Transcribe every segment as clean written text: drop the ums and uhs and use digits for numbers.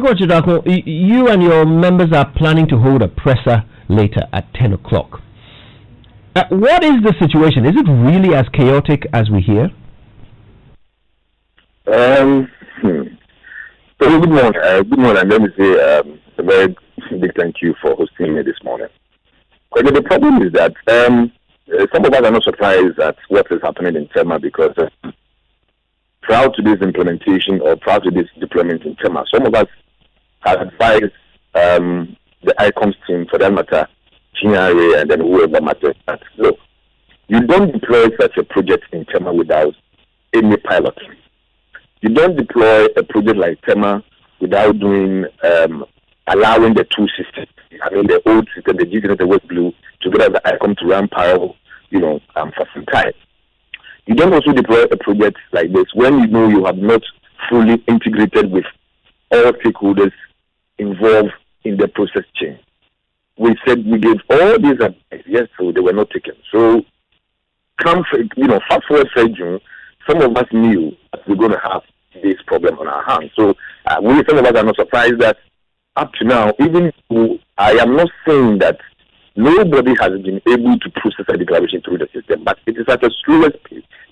Coach Dako, you and your members are planning to hold a presser later at 10 o'clock. What is the situation? Is it really as chaotic as we hear? So good morning. Good morning. Let me say a very big thank you for hosting me this morning. But the problem is that some of us are not surprised at what is happening in Tema because prior to this implementation or prior to this deployment in Tema, some of us have advised the ICOMS team, for that matter, GRA, and then whoever matters, that look, you don't deploy such a project in Tema without any pilot. You don't deploy a project like Tema without doing allowing the two systems. I mean, the old system, the GCN, the West Blue, together the ICOM to run parallel, for some time. You don't also deploy a project like this when you know you have not fully integrated with all stakeholders involved in the process chain. We said we gave all these advice, yes, so they were not taken. So, fast forward 3 June, some of us knew that we're going to have this problem on our hands. So, some of us are not surprised that up to now, even though I am not saying that nobody has been able to process a declaration through the system, but it is at a slowest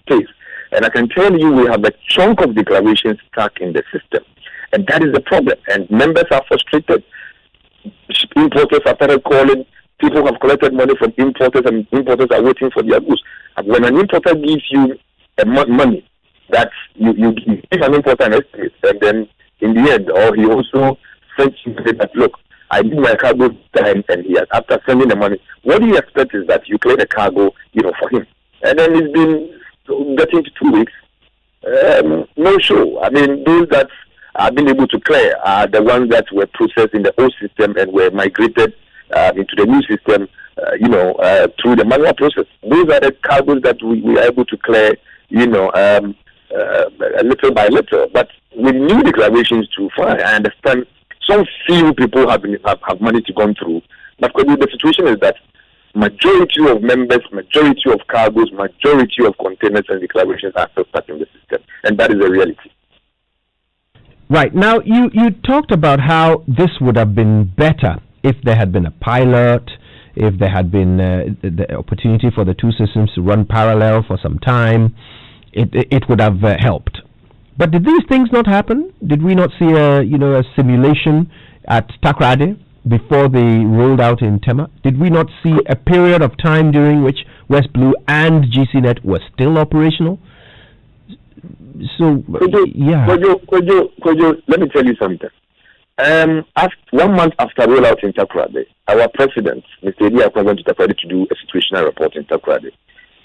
pace. And I can tell you we have a chunk of declarations stuck in the system. And that is the problem. And members are frustrated. Importers have started calling. People have collected money from importers, and importers are waiting for their goods. And when an importer gives you money, that you give an importer an estimate, and then in the end, or he also sends you that, look, I did my cargo time, and he has, after sending the money, what do you expect is that you clear the cargo, for him. And then it's been getting to 2 weeks. No show. I mean, those that have been able to clear are the ones that were processed in the old system and were migrated into the new system, through the manual process. Those are the cargoes that we are able to clear, little by little. But with new declarations too far, I understand some few people have managed to go through. But the situation is that majority of members, majority of cargoes, majority of containers and declarations are still stuck in the system. And that is the reality. Right. Now, you talked about how this would have been better if there had been a pilot, if there had been the opportunity for the two systems to run parallel for some time. It would have helped. But did these things not happen? Did we not see a simulation at Takoradi before they rolled out in Tema? Did we not see a period of time during which West Blue and GCNet were still operational? So, Could you, let me tell you something. 1 month after rollout in Takoradi, our president, Mr. Ediakwa, went to Takoradi to do a situational report in Takoradi.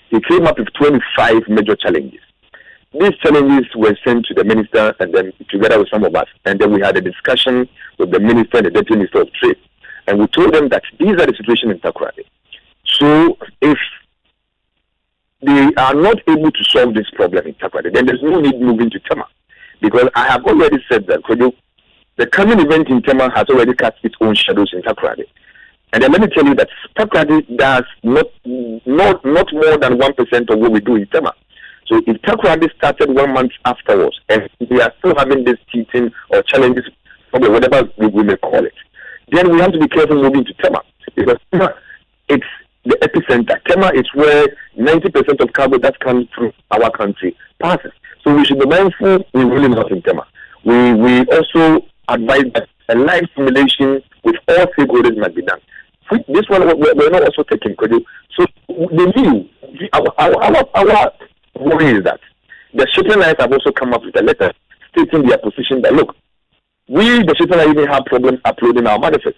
He came up with 25 major challenges. These challenges were sent to the minister and then together with some of us. And then we had a discussion with the minister and the deputy minister of trade. And we told them that these are the situations in Takoradi. So if they are not able to solve this problem in Takoradi, then there's no need moving to Tema. Because I have already said that the coming event in Tema has already cast its own shadows in Takoradi. And then let me tell you that Takoradi does not more than 1% of what we do in Tema. So if Takoradi started 1 month afterwards, and we are still having this teaching or challenges, whatever we may call it, then we have to be careful moving to Tema. Because Tema, it's the epicenter. Tema is where 90% of cargo that comes through our country passes. So we should be mindful in rolling out in Tema. We also advise that a live simulation with all stakeholders must be done. This one we're not also taking. So the new our worry is that the shipping lines have also come up with a letter stating their position that look, we the shipping lines even have problems uploading our manifest,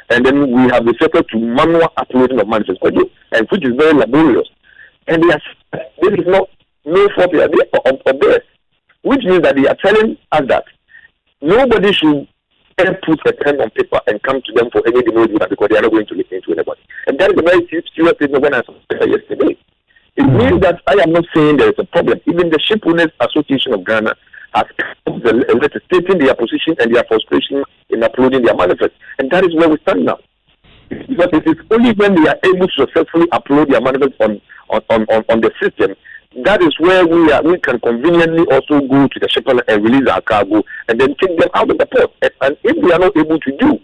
and then we have resorted to manual uploading of manifest, and which is very laborious. And this is not no fault of theirs, which means that they are telling us that nobody should ever put a pen on paper and come to them for any demo because they are not going to listen to anybody. And that is a very serious statement when I saw yesterday. It means that I am not saying there is a problem. Even the Ship Owners Association of Ghana has come with a letter stating their position and their frustration in uploading their manifest. And that is where we stand now. Because it is only when they are able to successfully upload their manifest on the system that is where we can conveniently also go to the shipper and release our cargo and then take them out of the port. And if we are not able to do,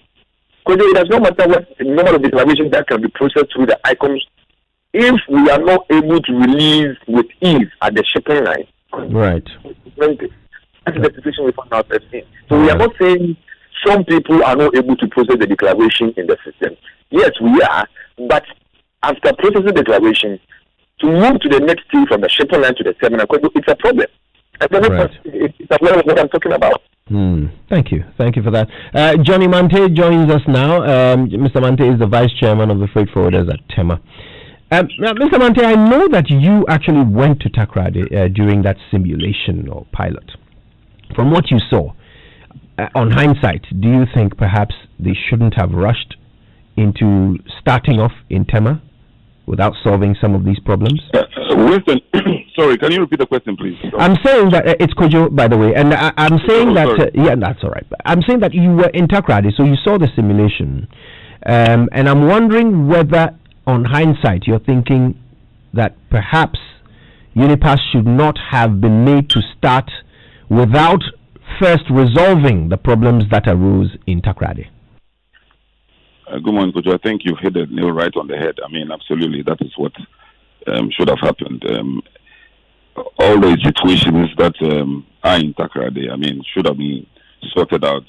because it does not matter what number of declarations that can be processed through the ICOMS, if we are not able to release with ease at the shipping line, right? That's the decision we found ourselves in. So we are not saying some people are not able to process the declaration in the system. Yes, we are, but after processing the declaration, to move to the next thing from the shipping line to the terminal, it's a problem. Right. It's what I'm talking about. Thank you for that. Johnny Mante joins us now. Mr. Mante is the Vice Chairman of the Freight Forwarders at Tema. Now, Mr. Mante, I know that you actually went to Takoradi during that simulation or pilot. From what you saw, on hindsight, do you think perhaps they shouldn't have rushed into starting off in Tema without solving some of these problems? Winston, sorry, can you repeat the question, please? Sorry. I'm saying that it's Kojo, by the way, and I'm saying yeah, that's all right. I'm saying that you were in Takoradi, so you saw the simulation, and I'm wondering whether, on hindsight, you're thinking that perhaps Unipass should not have been made to start without first resolving the problems that arose in Takoradi. Good morning, Kojo. I think you've hit the nail right on the head. I mean, absolutely, that is what should have happened. All the situations that are in Takoradi, I mean, should have been sorted out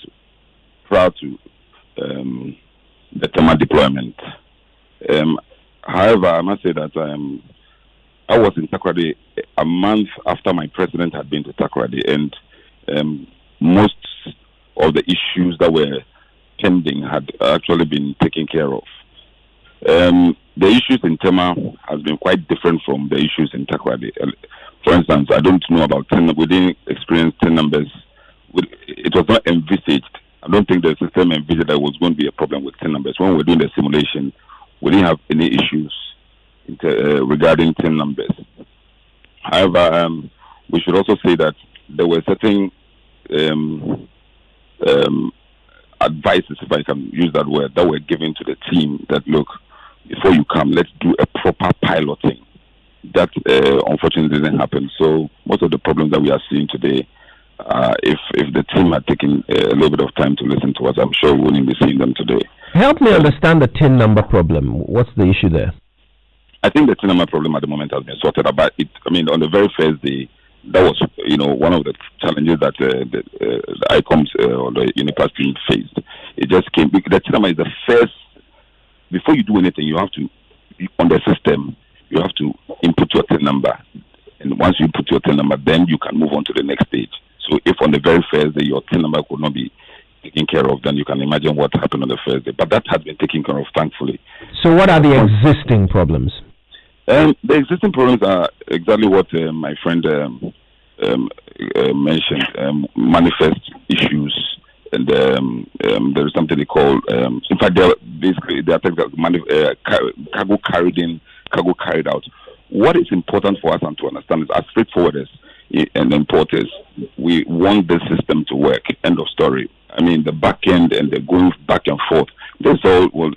prior to the Tema deployment. However, I must say that I was in Takoradi a month after my president had been to Takoradi, and most of the issues that were pending had actually been taken care of. The issues in Tema has been quite different from the issues in Takoradi. For instance, I don't know about 10. We didn't experience 10 numbers. It was not envisaged. I don't think the system envisaged there was going to be a problem with 10 numbers. When we were doing the simulation, we didn't have any issues regarding 10 numbers. However, we should also say that there were certain advices, if I can use that word, that were given to the team that, look, before you come, let's do a proper piloting. That unfortunately didn't happen. So most of the problems that we are seeing today, if the team had taken a little bit of time to listen to us, I'm sure we wouldn't be seeing them today. Help me understand the TIN number problem. What's the issue there? I think the TIN number problem at the moment has been sorted out. I mean, on the very first day, that was, one of the challenges that the ICOMS or the Unipass team faced. It just came. The TIN number is the first. Before you do anything, you have to, on the system, you have to input your TIN number. And once you put your TIN number, then you can move on to the next stage. So if on the very first day your TIN number could not be taken care of, then you can imagine what happened on the first day. But that has been taken care of, thankfully. So what are the existing problems? The existing problems are exactly what my friend mentioned, manifest issues. And there is something they call, in fact, basically they are cargo carried out. What is important for us to understand is, as freight forwarders and importers, we want this system to work. End of story. I mean, the back end and the going back and forth, this all will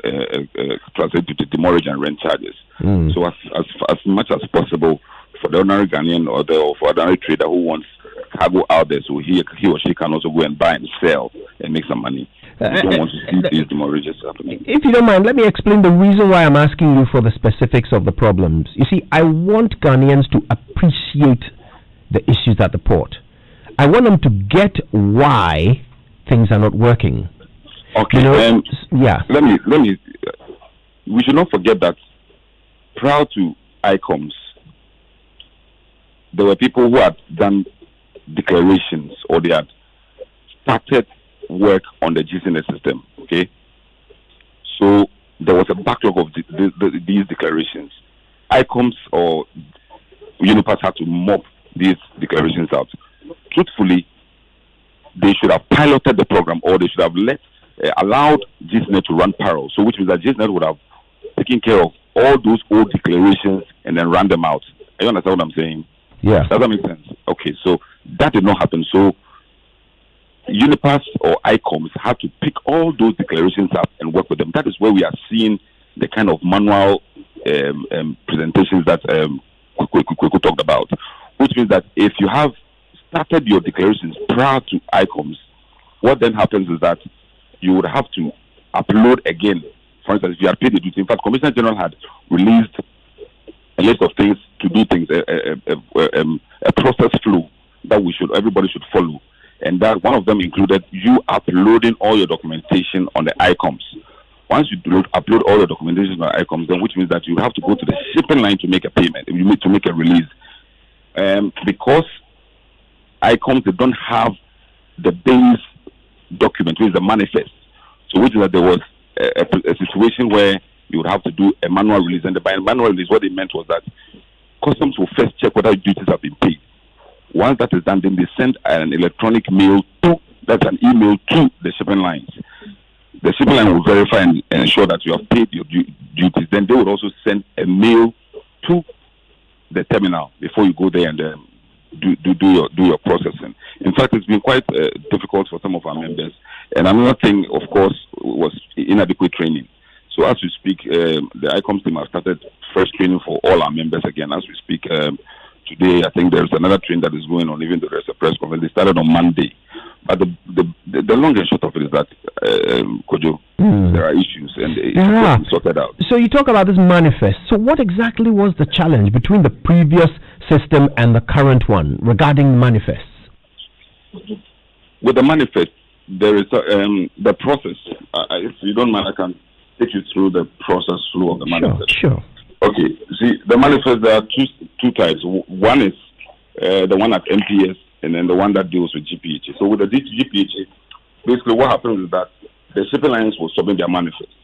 translate to demurrage and rent charges. So as much as possible for the ordinary Ghanaian or for ordinary trader who wants cargo out there, so he or she can also go and buy and sell and make some money. We don't want to see these demurrages happening. If you don't mind, let me explain the reason why I'm asking you for the specifics of the problems. You see, I want Ghanaians to appreciate the issues at the port. I want them to get why things are not working. Okay. Yeah. Let me. We should not forget that prior to ICOMS, there were people who had done declarations or they had started work on the GCNS system. Okay. So there was a backlog of these declarations. ICOMS or Unipass had to mop these declarations out. Truthfully, they should have piloted the program, or they should have allowed GCNet to run parallel. So which means that GCNet would have taken care of all those old declarations and then ran them out. You understand what I'm saying? Yeah. Does that make sense? Okay, so that did not happen. So Unipass or ICOMS had to pick all those declarations up and work with them. That is where we are seeing the kind of manual presentations that Kweku talked about, which means that if you have started your declarations prior to ICOMS, what then happens is that you would have to upload again. For instance, if you had paid the duty, in fact, Commissioner General had released a list of things to do things, a process flow that everybody should follow, and that one of them included you uploading all your documentation on the ICOMS. Once you upload all the documentation on ICOMS, then which means that you have to go to the shipping line to make a payment. You need to make a release, because ICOMS, they don't have the base document, which is the manifest. So, which is that there was a situation where you would have to do a manual release, and by manual release, what they meant was that customs will first check whether duties have been paid. Once that is done, then they send an electronic mail that's an email to the shipping lines. The shipping line will verify and ensure that you have paid your duties. Then they would also send a mail to the terminal before you go there and do your processing. In fact, it's been quite difficult for some of our members. And another thing, of course, was inadequate training. So as we speak, the ICOMS team have started fresh training for all our members again. As we speak today, I think there's another training that is going on. Even though there's a press conference, they started on Monday. But the long and short of it is that, Kojo, there are issues and it's to be sorted out. So you talk about this manifest. So what exactly was the challenge between the previous system and the current one regarding manifests? With the manifest, there is the process. If you don't mind, I can take you through the process flow of the manifest. Sure. Okay. See, the manifest, there are two types. One is the one at MPS, and then the one that deals with GPHA. So with the GPHA, basically what happens is that the shipping lines will submit their manifest.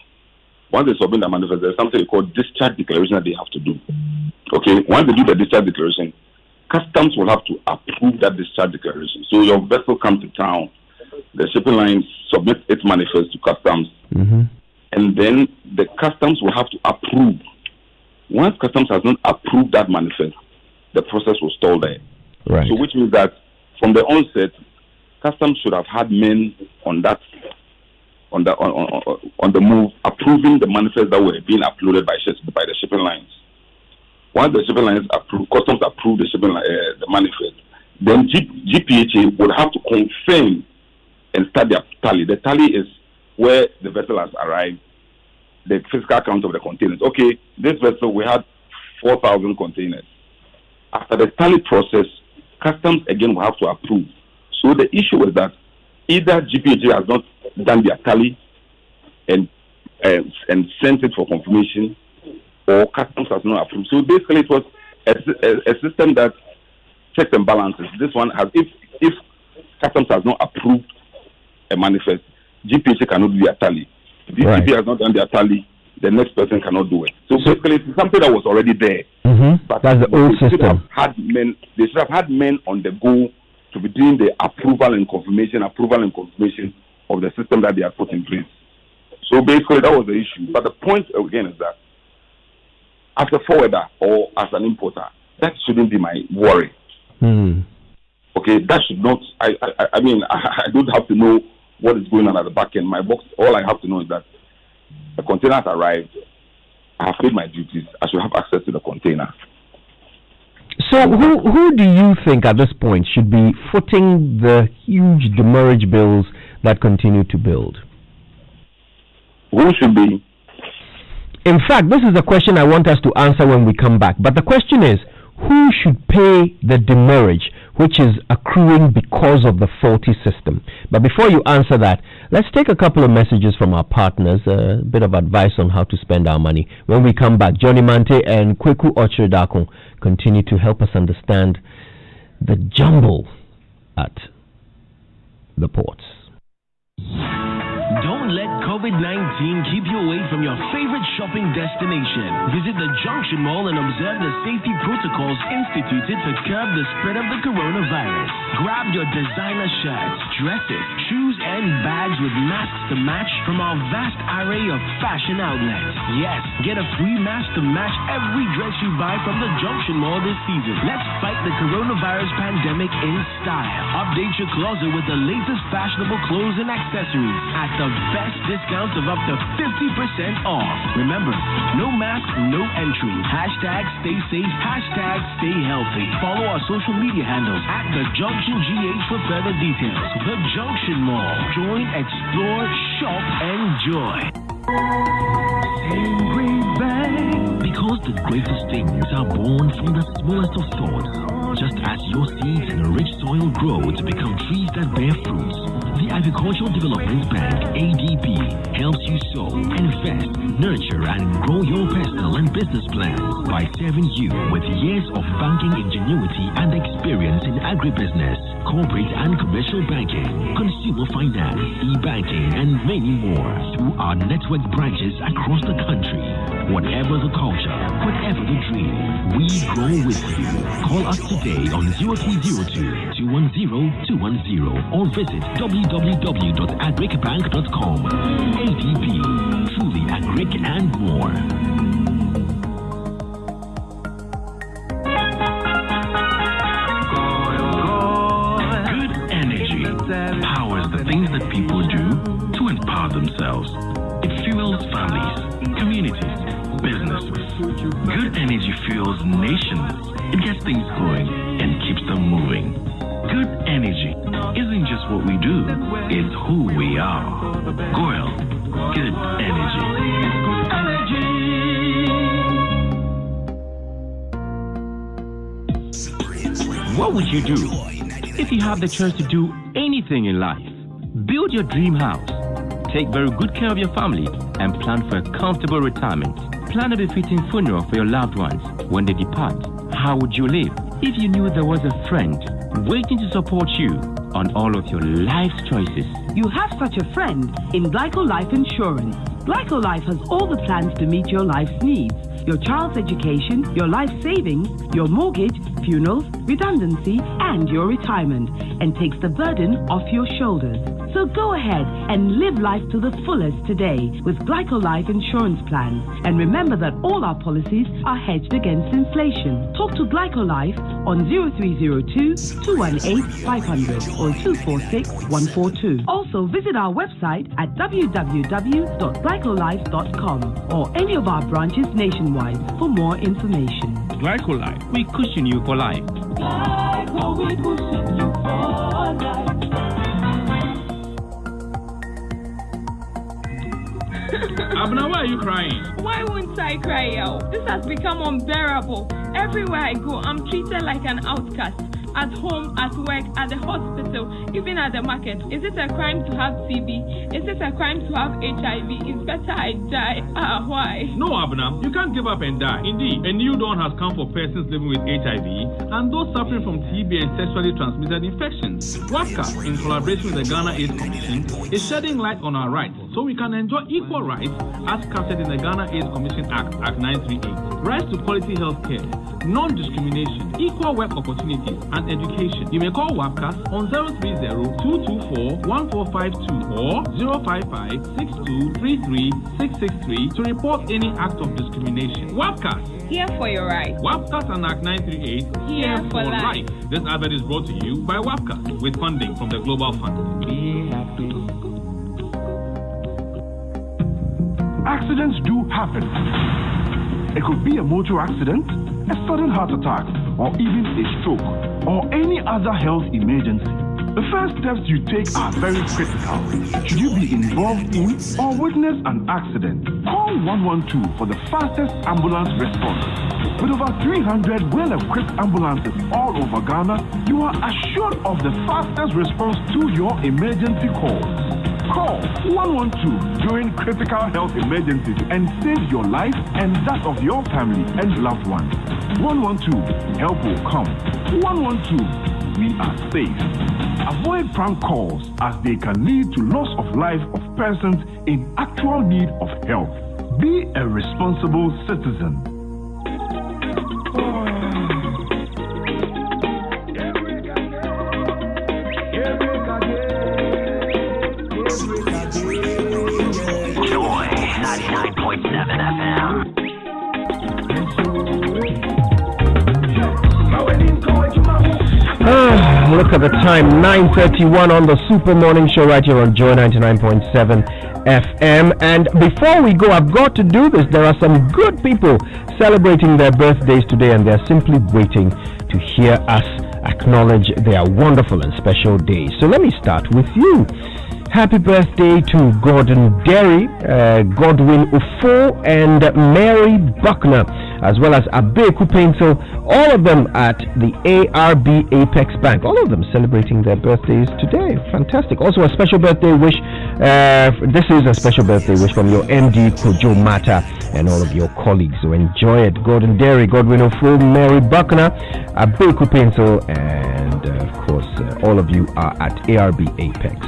Once they submit their manifest, there's something called discharge declaration that they have to do. Okay. Once they do the discharge declaration, customs will have to approve that discharge declaration. So your vessel comes to town, the shipping line submits its manifest to customs, and then the customs will have to approve. Once customs has not approved that manifest, the process will stall there. Right. So which means that from the onset, customs should have had men on the move approving the manifest that were being uploaded by the shipping lines. Once the shipping lines customs approve the manifest, then GPHA would have to confirm and start their tally. The tally is where the vessel has arrived, the physical count of the containers. Okay, this vessel, we had 4,000 containers. After the tally process, customs again will have to approve. So the issue is that either GPHA has not done their tally and sent it for confirmation, or customs has not approved. So basically, it was a system that checks and balances. This one has, if customs has not approved a manifest, GPHA cannot do their tally. If the GPHA has not done their tally, the next person cannot do it. So basically, it's something that was already there. But that's the old system. They should have had men on the go to be doing the approval and confirmation of the system that they have put in place. So basically, that was the issue. But the point again is that as a forwarder or as an importer, that shouldn't be my worry. Okay, that should not. I mean, I don't have to know what is going on at the back end. My box, all I have to know is that the container has arrived. I have paid my duties. I should have access to the container. So who do you think at this point should be footing the huge demurrage bills that continue to build? Who should be? In fact, this is a question I want us to answer when we come back. But the question is, who should pay the demurrage which is accruing because of the faulty system? But before you answer that, let's take a couple of messages from our partners, a bit of advice on how to spend our money. When we come back, Johnny Mante and Kweku Ochredakun continue to help us understand the jumble at the ports. Don't let COVID-19 keep you away from your favorite shopping destination. Visit the Junction Mall and observe the safety protocols instituted to curb the spread of the coronavirus. Grab your designer shirts, dresses, shoes, and bags with masks to match from our vast array of fashion outlets. Yes, get a free mask to match every dress you buy from the Junction Mall this season. Let's fight the coronavirus pandemic in style. Update your closet with the latest fashionable clothes and accessories at the best discounts of up to 50% off. Remember, no mask, no entry. Hashtag stay safe, hashtag stay healthy. Follow our social media handles at The Junction GH for further details. The Junction Mall. Join, explore, shop, enjoy. Because the greatest things are born from the smallest of thoughts. Just as your seeds in a rich soil grow to become trees that bear fruits, the Agricultural Development Bank, ADB, helps you sow, invest, nurture, and grow your personal and business plans by serving you with years of banking ingenuity and experience in agribusiness, corporate and commercial banking, consumer finance, e-banking, and many more through our network branches across the country. Whatever the culture, whatever the dream, we grow with you. Call us today on 0302-210-210 or visit www.agricbank.com. ADB, truly agric and more. Good energy powers the things that people do to empower themselves. It fuels families, communities, businesses. Good energy fuels nations. It gets things going and keeps them moving. Good energy isn't just what we do, it's who we are. Goyle, good energy. What would you do if you have the chance to do anything in life? Build your dream house. Take very good care of your family and plan for a comfortable retirement. Plan a befitting funeral for your loved ones when they depart. How would you live if you knew there was a friend waiting to support you on all of your life's choices? You have such a friend in Glyco Life Insurance. Glyco Life has all the plans to meet your life's needs. Your child's education, your life savings, your mortgage, funerals, redundancy, and your retirement, and takes the burden off your shoulders. So go ahead and live life to the fullest today with Glyco Life Insurance plans. And remember that all our policies are hedged against inflation. Talk to Glyco Life on 0302-218-500 or 246-142. Also visit our website at www.glycolife.com or any of our branches nationwide for more information. Glyco Life, we cushion you for life. Glyco, we cushion you for life. Abna, why are you crying? Why won't I cry out? This has become unbearable. Everywhere I go, I'm treated like an outcast. At home, at work, at the hospital, even at the market. Is it a crime to have TB? Is it a crime to have HIV? It's better I die. Why? No, Abna, you can't give up and die. Indeed, a new dawn has come for persons living with HIV and those suffering from TB and sexually transmitted infections. WAPCA, in collaboration with the Ghana AIDS Commission, is shedding light on our rights so we can enjoy equal rights as captured in the Ghana AIDS Commission Act, Act 938. Rights to quality health care, non-discrimination, equal work opportunities, and education. You may call WAPCAS on 030-224-1452 or 055-6233-663 to report any act of discrimination. WAPCAS, here for your rights. WAPCAS and Act 938, here for life. This advert is brought to you by WAPCAS with funding from the Global Fund. We have to. Accidents do happen. It could be a motor accident, a sudden heart attack, or even a stroke, or any other health emergency. The first steps you take are very critical. Should you be involved in or witness an accident, call 112 for the fastest ambulance response. With over 300 well-equipped ambulances all over Ghana, you are assured of the fastest response to your emergency calls. Call 112 during critical health emergencies and save your life and that of your family and loved ones. 112, help will come. 112, we are safe. Avoid prank calls as they can lead to loss of life of persons in actual need of help. Be a responsible citizen. Joy 99.7 FM. Look at the time, 9:31 on the Super Morning Show right here on Joy 99.7 FM. And before we go, I've got to do this. There are some good people celebrating their birthdays today, and they're simply waiting to hear us acknowledge their wonderful and special days. So let me start with you. Happy birthday to Gordon Derry, Godwin Ufo, and Mary Buckner, as well as Abeku Paintel, all of them at the ARB Apex Bank. All of them celebrating their birthdays today. Fantastic. Also a special birthday wish. This is a special birthday wish from your MD, Kojo Mata, and all of your colleagues. So enjoy it. Gordon Derry, Godwin Ufo, Mary Buckner, Abeku Paintel, and of course, all of you are at ARB Apex.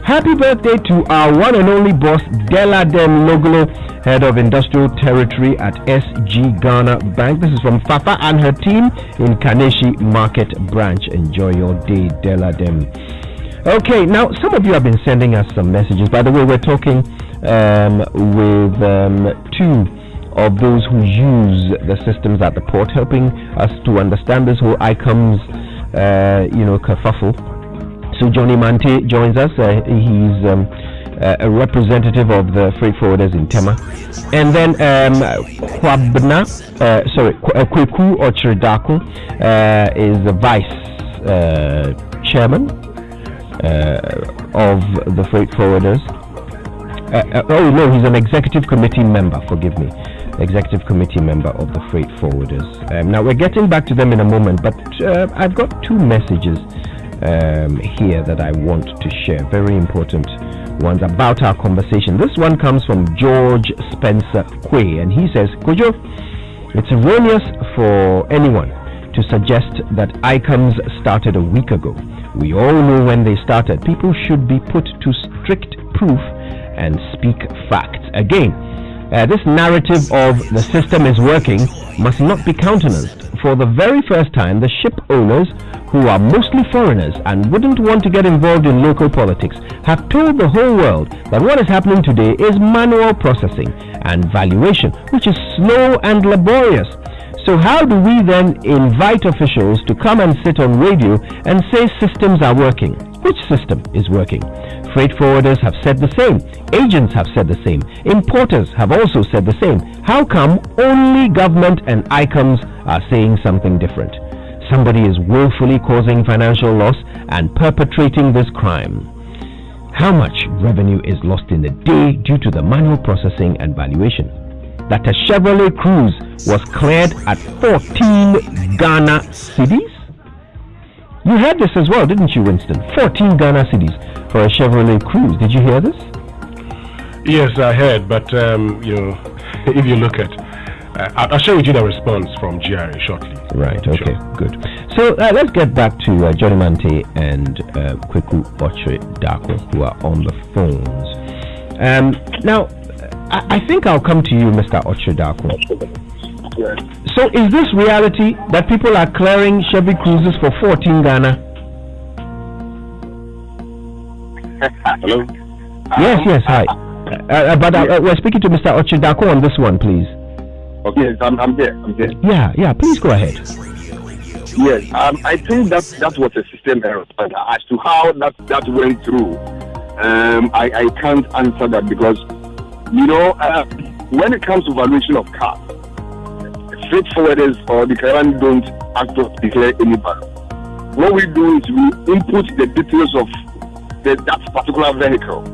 Happy birthday to our one and only boss, Deladem Logolo, head of industrial territory at SG Ghana Bank. This is from Fafa and her team in Kaneshi Market Branch. Enjoy your day, Deladem. Okay, now some of you have been sending us some messages. By the way, we're talking with two of those who use the systems at the port, helping us to understand this whole ICOMS, kerfuffle. So Johnny Mante joins us. He's a representative of the freight forwarders in Tema. And then Kweku Ochredako is the vice chairman of the freight forwarders. He's an executive committee member, forgive me. Executive committee member of the freight forwarders. Now we're getting back to them in a moment, but I've got two messages here that I want to share, very important ones about our conversation. This one comes from George Spencer Quay, and he says, Kojo, it's erroneous for anyone to suggest that ICOMS started a week ago. We all know when they started. People should be put to strict proof and speak facts. Again, this narrative of the system is working must not be countenanced. For the very first time, the ship owners, who are mostly foreigners and wouldn't want to get involved in local politics, have told the whole world that what is happening today is manual processing and valuation, which is slow and laborious. So how do we then invite officials to come and sit on radio and say systems are working? Which system is working? Freight forwarders have said the same. Agents have said the same. Importers have also said the same. How come only government and ICOMS are saying something different? Somebody is willfully causing financial loss and perpetrating this crime. How much revenue is lost in a day due to the manual processing and valuation? That a Chevrolet Cruze was cleared at 14 Ghana cedis? You heard this as well, didn't you, Winston? 14 Ghana cedis for a Chevrolet Cruze. Did you hear this? Yes, I heard, but if you look at, I'll share with you the response from GRA shortly. Right. Okay. Sure. Good. So let's get back to Johnny Mante and Kweku Ochredako, who are on the phones. Now, I think I'll come to you, Mr. Ochredako. Yes. So is this reality that people are clearing Chevy Cruises for 14 Ghana? Hello? Yes, hi. But we're speaking to Mr. Ochredako on this one, please. Okay, yes, I'm here. Yeah, please go ahead. Yes, I think that was a system error. But as to how that went through, I can't answer that because, when it comes to valuation of cars, freight forwarders or the caravan don't actually declare any value. What we do is we input the details of that particular vehicle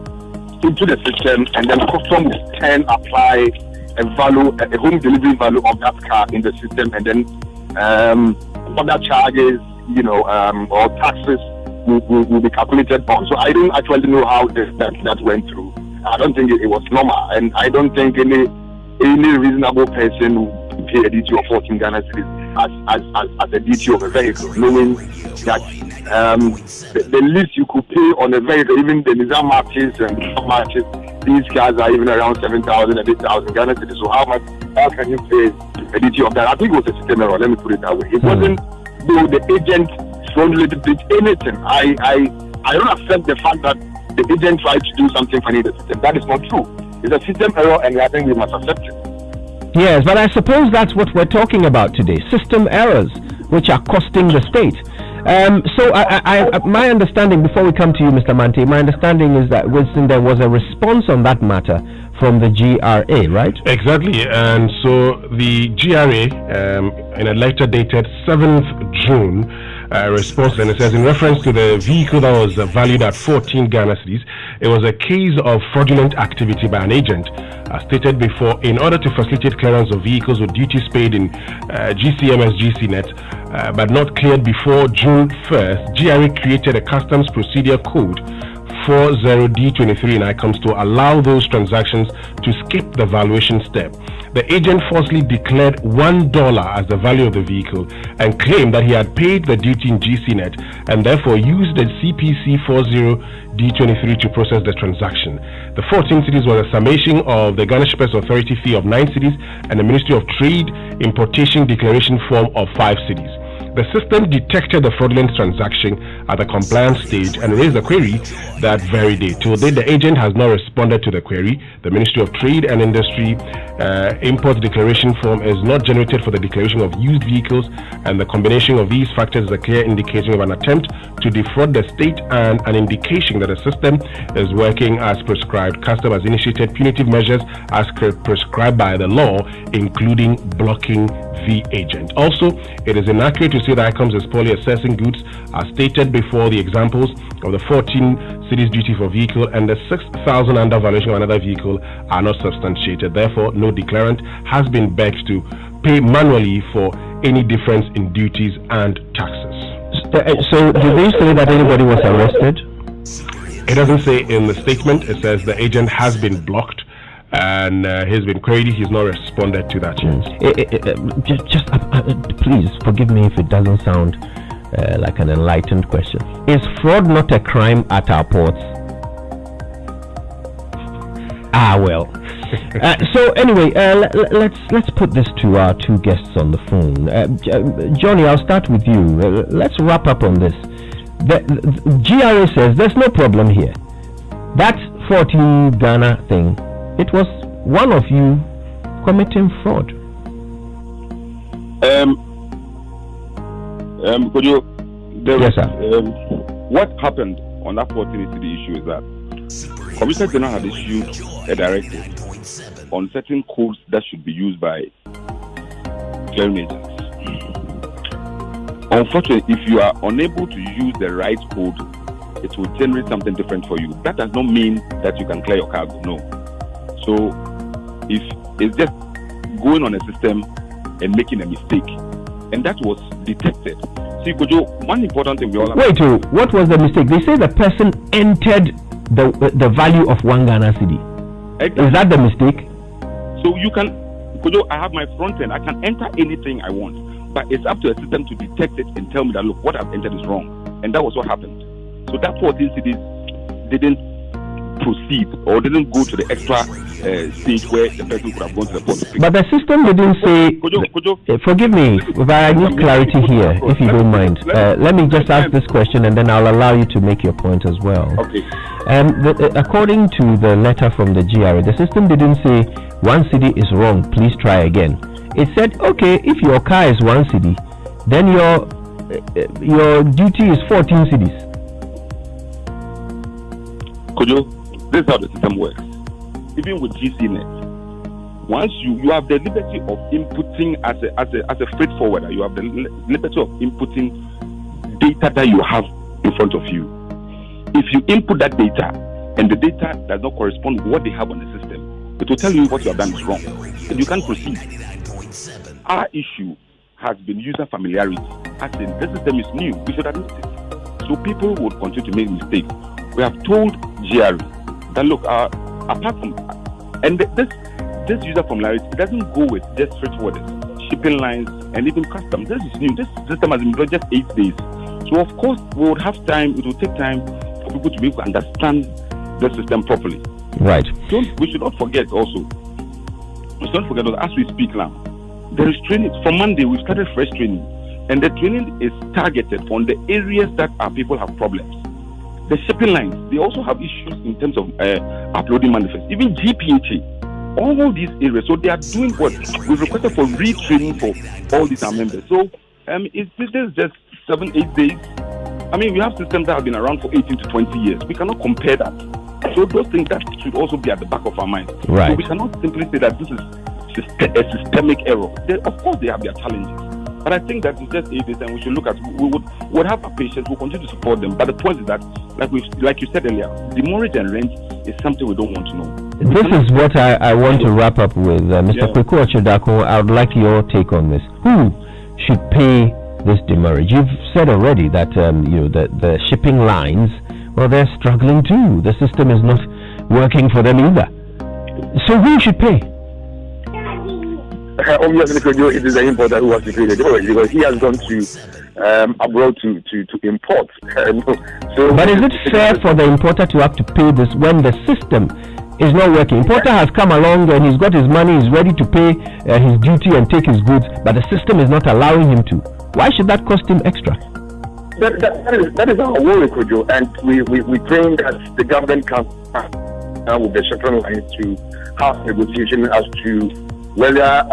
into the system, and then custom will then apply a home delivery value of that car in the system, and then other charges, or taxes will be calculated on. So I don't actually know how that went through. I don't think it was normal, and I don't think any reasonable person will pay a DT of 14 Ghana cedis as a DT of a vehicle, knowing that the least you could pay on a vehicle, even the Nizam matches and matches, these cars are even around 7,000 and 8,000 Ghana cedis. So how can you pay a DT of that? I think it was a system error. Let me put it that way. It wasn't though the agent fraudulently did anything. I don't accept the fact that the agent tried to do something funny in the system. That is not true. It's a system error, and I think we must accept it. Yes, but I suppose that's what we're talking about today. System errors, which are costing the state. So my understanding, before we come to you, Mr. Mante, my understanding is that there was a response on that matter from the GRA, right? Exactly, and so the GRA, in a letter dated 7th June, response, and it says, in reference to the vehicle that was valued at 14 Ghana cedis, it was a case of fraudulent activity by an agent. As stated before, in order to facilitate clearance of vehicles with duties paid in GCMS GCNet, but not cleared before June 1st, GRA created a customs procedure code 40D23 in ICOMS to allow those transactions to skip the valuation step. The agent falsely declared $1 as the value of the vehicle and claimed that he had paid the duty in GCNet and therefore used the CPC 40D23 to process the transaction. The 14 cedis was a summation of the Ghana Shippers Authority fee of 9 cedis and the Ministry of Trade importation declaration form of 5 cedis. The system detected the fraudulent transaction at the compliance stage and raised a query that very day. Till date, the agent has not responded to the query. The Ministry of Trade and Industry import declaration form is not generated for the declaration of used vehicles, and the combination of these factors is a clear indication of an attempt to defraud the state and an indication that the system is working as prescribed. Custom has initiated punitive measures as prescribed by the law, including blocking the agent. Also, it is inaccurate to say that ICOMS is poorly assessing goods. As stated before, the examples of the 14 cedis duty for vehicle and the 6,000 undervaluation of another vehicle are not substantiated. Therefore, no declarant has been begged to pay manually for any difference in duties and taxes. So, do they say that anybody was arrested? It doesn't say in the statement. It says the agent has been blocked and he's been queried. He's not responded to that yet. Please forgive me if it doesn't sound like an enlightened question. Is fraud not a crime at our ports? Well. So anyway, let's put this to our two guests on the phone. Johnny, I'll start with you. Let's wrap up on this. The GRA says there's no problem here. That 14 Ghana thing, it was one of you committing fraud. Could you? Yes, sir. What happened on that 14 city issue is that Commissioner General had issued a directive on certain codes that should be used by clearing agents. Unfortunately, if you are unable to use the right code, it will generate something different for you. That does not mean that you can clear your cargo. No. So, if it's just going on a system and making a mistake, and that was detected. See, Kojo, one important thing we all have. Wait, what was the mistake? They say the person entered the value of 1 Ghana cedi. Exactly. Is that the mistake? So you can, Kojo, I have my front end. I can enter anything I want, but it's up to a system to detect it and tell me that, look, what I've entered is wrong. And that was what happened. So that 14 cedis didn't proceed or didn't go to the extra stage where the person could have gone to the port. But the system didn't say. Kojo. Forgive me, but I need clarity here, if you don't mind. Let me just ask this question, and then I'll allow you to make your point as well. Okay. According to the letter from the GRA, the system didn't say 1 cedi is wrong, please try again. It said, okay, if your car is 1 cedi, then your duty is 14 cedis. Kojo, this is how the system works. Even with GCNet, once you have the liberty of inputting as a freight forwarder, you have the liberty of inputting data that you have in front of you. If you input that data and the data does not correspond with what they have on the system, it will tell you what you have done is wrong, and you can't proceed. Our issue has been user familiarity. As in, this system is new, we should admit it. So people would continue to make mistakes. We have told GRA that, look, apart from, and this user familiarity, it doesn't go with just freight forwarders, shipping lines, and even customs. This is new. This system has been built just 8 days. So of course we would have time. It will take time for people to be able to understand the system properly. Right. We should not forget also. We should not forget that as we speak now, there is training. From Monday we started fresh training, and the training is targeted on the areas that our people have problems. The shipping lines, they also have issues in terms of uploading manifests. Even GPHA, all these areas. So they are doing what we've requested for retraining for all these our members. So this is just 7-8 days. I mean, we have systems that have been around for 18 to 20 years. We cannot compare that. So those things that should also be at the back of our mind. Right. So we cannot simply say that this is a systemic error. Of course, they have their challenges. But I think that it's just 8 days, and we should look at. We would have our patients. We'll continue to support them. But the point is that, like you said earlier, demurrage and rent is something we don't want to know. This is what I want to wrap up with, Mr. Kweku Ochidako. I would like your take on this. Who should pay this demurrage? You've said already that the shipping lines, well, they're struggling too. The system is not working for them either. So who should pay? Obviously, it is the importer who has to pay the demurrage because he has gone to abroad to import. But is it fair for the importer to have to pay this when the system is not working? Importer has come along and he's got his money, he's ready to pay his duty and take his goods, but the system is not allowing him to. Why should that cost him extra? That is our worry, Kojo, and we think that the government can with the shipping lines to have negotiation as to whether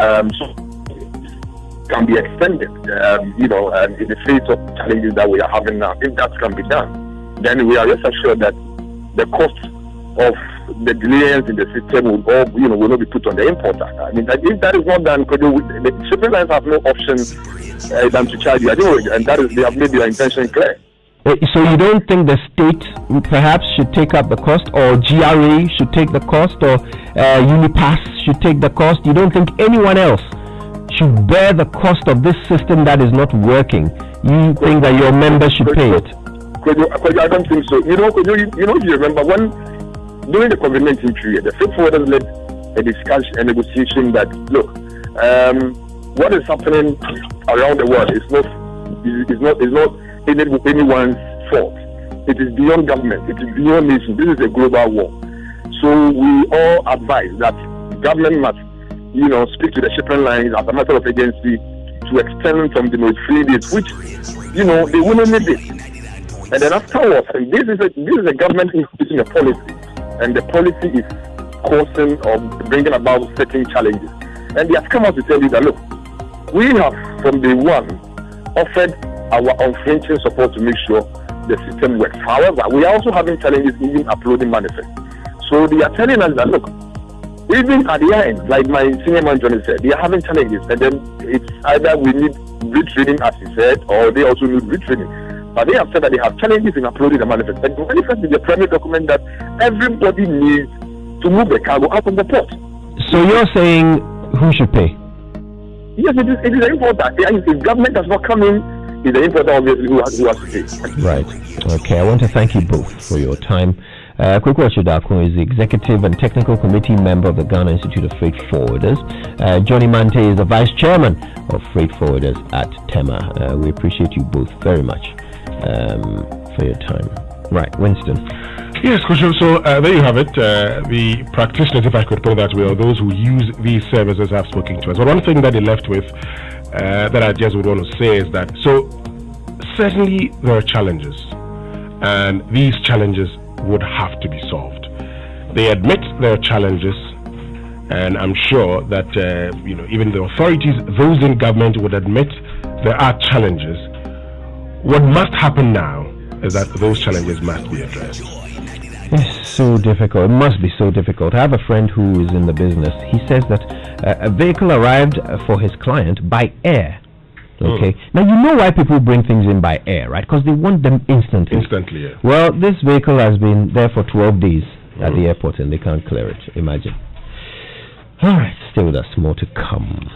can be extended, in the face of challenges that we are having now. If that can be done, then we are just assured that the cost of the delays in the system will not be put on the importer. I mean, if that is not done, the shipping lines have no option than to charge you anyway, and that is they have made their intention clear. So you don't think the state perhaps should take up the cost, or GRA should take the cost, or Unipass should take the cost? You don't think anyone else should bear the cost of this system that is not working? You think that your members should pay it? I don't think so. If you remember when during the COVID-19 period, the freight forwarders led a negotiation that look, what is happening around the world is not anyone's fault. It is beyond government. It is beyond nation. This is a global war. So we all advise that government must, speak to the shipping lines as a matter of agency to extend from the most 3 days, which, they wouldn't need it. And then afterwards, and this is a government instituting a policy, and the policy is causing or bringing about certain challenges. And they have come out to tell you that look, we have from day one offered our unflinching support to make sure the system works. However, we are also having challenges even uploading manifests. So they are telling us that look, even at the end, like my senior man Johnny said, they are having challenges, and then it's either we need retraining, as he said, or they also need retraining. But they have said that they have challenges in uploading the manifest. And the manifest is a primary document that everybody needs to move the cargo out of the port. So you're saying who should pay? Yes, it is the importer. If government does not come in, it's the importer obviously who has to pay. Right. Okay, I want to thank you both for your time. Kweku Ochidako is the Executive and Technical Committee member of the Ghana Institute of Freight Forwarders. Johnny Mante is the Vice Chairman of Freight Forwarders at TEMA. We appreciate you both very much for your time. Right, Winston. Yes, so there you have it. The practitioners, if I could put it that way, or those who use these services have spoken to us. But one thing that they left with that I just would want to say is that, so certainly there are challenges, and these challenges would have to be solved. They admit there are challenges, and I'm sure that even the authorities, those in government, would admit there are challenges. What must happen now is that those challenges must be addressed. It's so difficult. It must be so difficult. I have a friend who is in the business. He says that a vehicle arrived for his client by air. Okay. Now, you know why people bring things in by air, right? Because they want them instantly. Instantly, yeah. Well, this vehicle has been there for 12 days at the airport and they can't clear it. Imagine. All right. Stay with us. More to come.